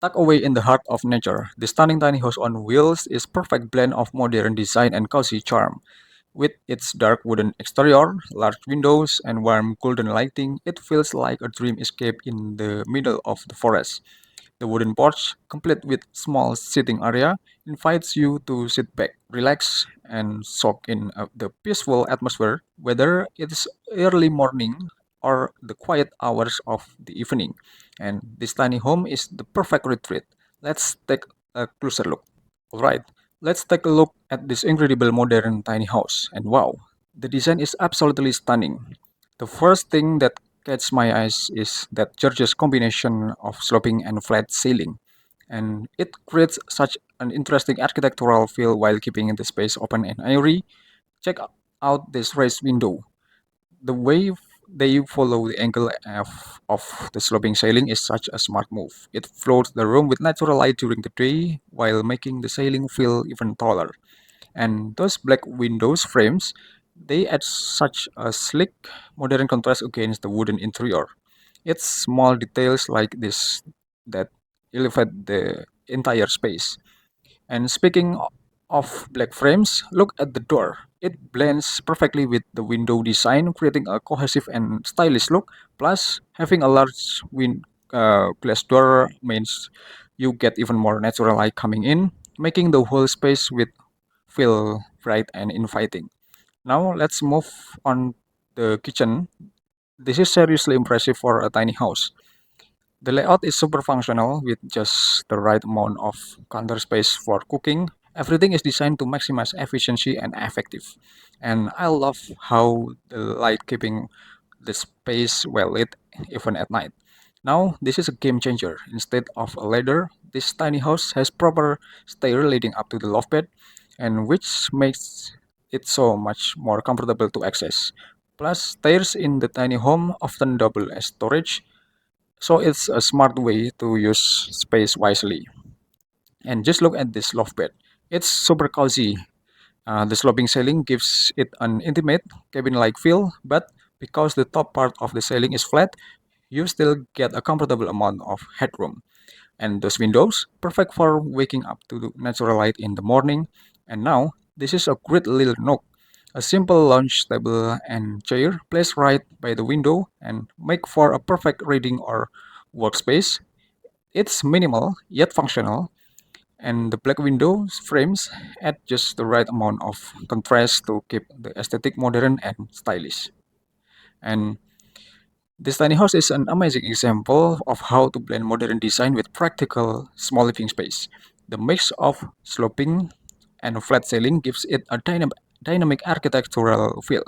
Tucked away in the heart of nature, the stunning tiny house on wheels is perfect blend of modern design and cozy charm. With its dark wooden exterior, large windows, and warm golden lighting, it feels like a dream escape in the middle of the forest. The wooden porch, complete with small sitting area, invites you to sit back, relax, and soak in the peaceful atmosphere, whether it's early morning or the quiet hours of the evening. And this tiny home is the perfect retreat. Let's take a closer look. Alright, let's take a look at this incredible modern tiny house. And wow, the design is absolutely stunning. The first thing that catches my eyes is that gorgeous combination of sloping and flat ceiling. And it creates such an interesting architectural feel while keeping the space open and airy. Check out this raised window. The way they follow the angle of the sloping ceiling is such a smart move. It floats the room with natural light during the day while making the ceiling feel even taller. And those black windows frames, they add such a sleek, modern contrast against the wooden interior. It's small details like this that elevate the entire space. And speaking of black frames, look at the door. It blends perfectly with the window design, creating a cohesive and stylish look. Plus, having a large glass door means you get even more natural light coming in, making the whole space with feel bright and inviting. Now let's move on the kitchen. This is seriously impressive for a tiny house. The layout is super functional with just the right amount of counter space for cooking. Everything is designed to maximize efficiency and effective. And I love how the light keeping the space well lit even at night. Now, this is a game changer. Instead of a ladder, this tiny house has proper stair leading up to the loft bed, and which makes it so much more comfortable to access. Plus, stairs in the tiny home often double as storage, so it's a smart way to use space wisely. And just look at this loft bed. It's super cozy. The sloping ceiling gives it an intimate cabin-like feel, but because the top part of the ceiling is flat, you still get a comfortable amount of headroom. And those windows, perfect for waking up to the natural light in the morning. And now, this is a great little nook. A simple lounge table and chair placed right by the window and make for a perfect reading or workspace. It's minimal yet functional, and the black window frames add just the right amount of contrast to keep the aesthetic modern and stylish. And this tiny house is an amazing example of how to blend modern design with practical small living space. The mix of sloping and flat ceiling gives it a dynamic architectural feel,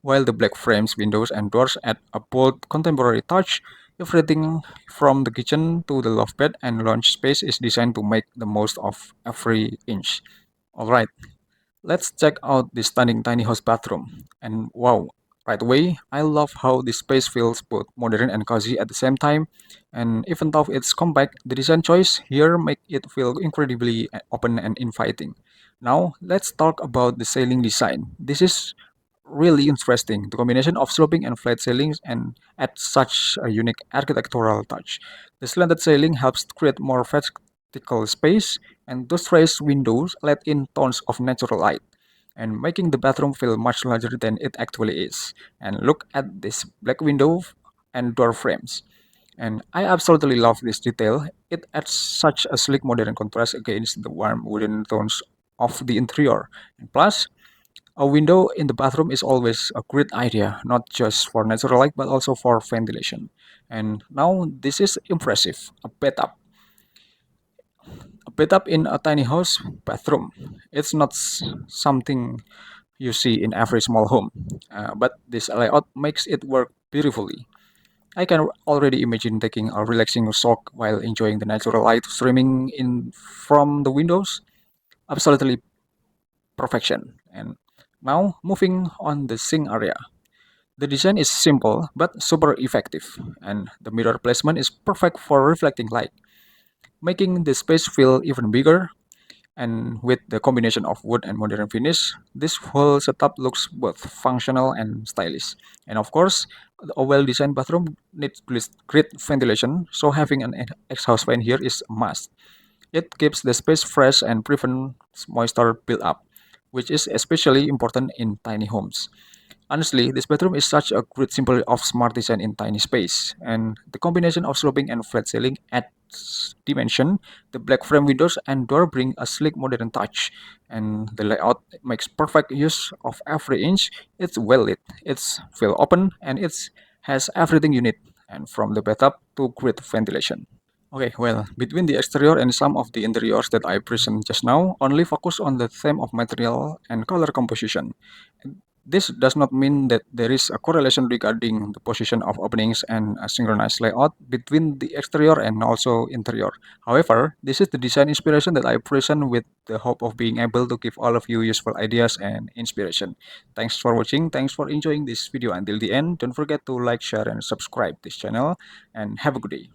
while the black frames, windows, and doors add a bold contemporary touch. Everything from the kitchen to the loft bed and lounge space is designed to make the most of every inch. Alright, let's check out this stunning tiny house bathroom. And wow, right away, I love how this space feels both modern and cozy at the same time. And even though it's compact, the design choice here make it feel incredibly open and inviting. Now, let's talk about the ceiling design. This is really interesting. The combination of sloping and flat ceilings and adds such a unique architectural touch. The slanted ceiling helps to create more vertical space, and those raised windows let in tons of natural light, and making the bathroom feel much larger than it actually is. And look at this black window and door frames. And I absolutely love this detail. It adds such a sleek modern contrast against the warm wooden tones of the interior. And plus, a window in the bathroom is always a great idea, not just for natural light but also for ventilation. And now this is impressive. A bathtub in a tiny house bathroom. It's not something you see in every small home, but this layout makes it work beautifully. I can already imagine taking a relaxing soak while enjoying the natural light streaming in from the windows. Absolutely perfection. And now moving on the sink area. The design is simple but super effective, and the mirror placement is perfect for reflecting light, making the space feel even bigger. And with the combination of wood and modern finish, this whole setup looks both functional and stylish. And of course, a well-designed bathroom needs great ventilation, so having an exhaust fan here is a must. It keeps the space fresh and prevents moisture build-up, which is especially important in tiny homes. Honestly, this bedroom is such a great symbol of smart design in tiny space, and the combination of sloping and flat ceiling adds dimension. The black frame windows and door bring a sleek modern touch, and the layout makes perfect use of every inch. It's well lit, it's feel open, and it has everything you need, and from the bathtub to great ventilation. Okay, well, between the exterior and some of the interiors that I present just now, only focus on the theme of material and color composition. This does not mean that there is a correlation regarding the position of openings and a synchronized layout between the exterior and also interior. However, this is the design inspiration that I present with the hope of being able to give all of you useful ideas and inspiration. Thanks for watching. Thanks for enjoying this video until the end. Don't forget to like, share, and subscribe this channel. And have a good day.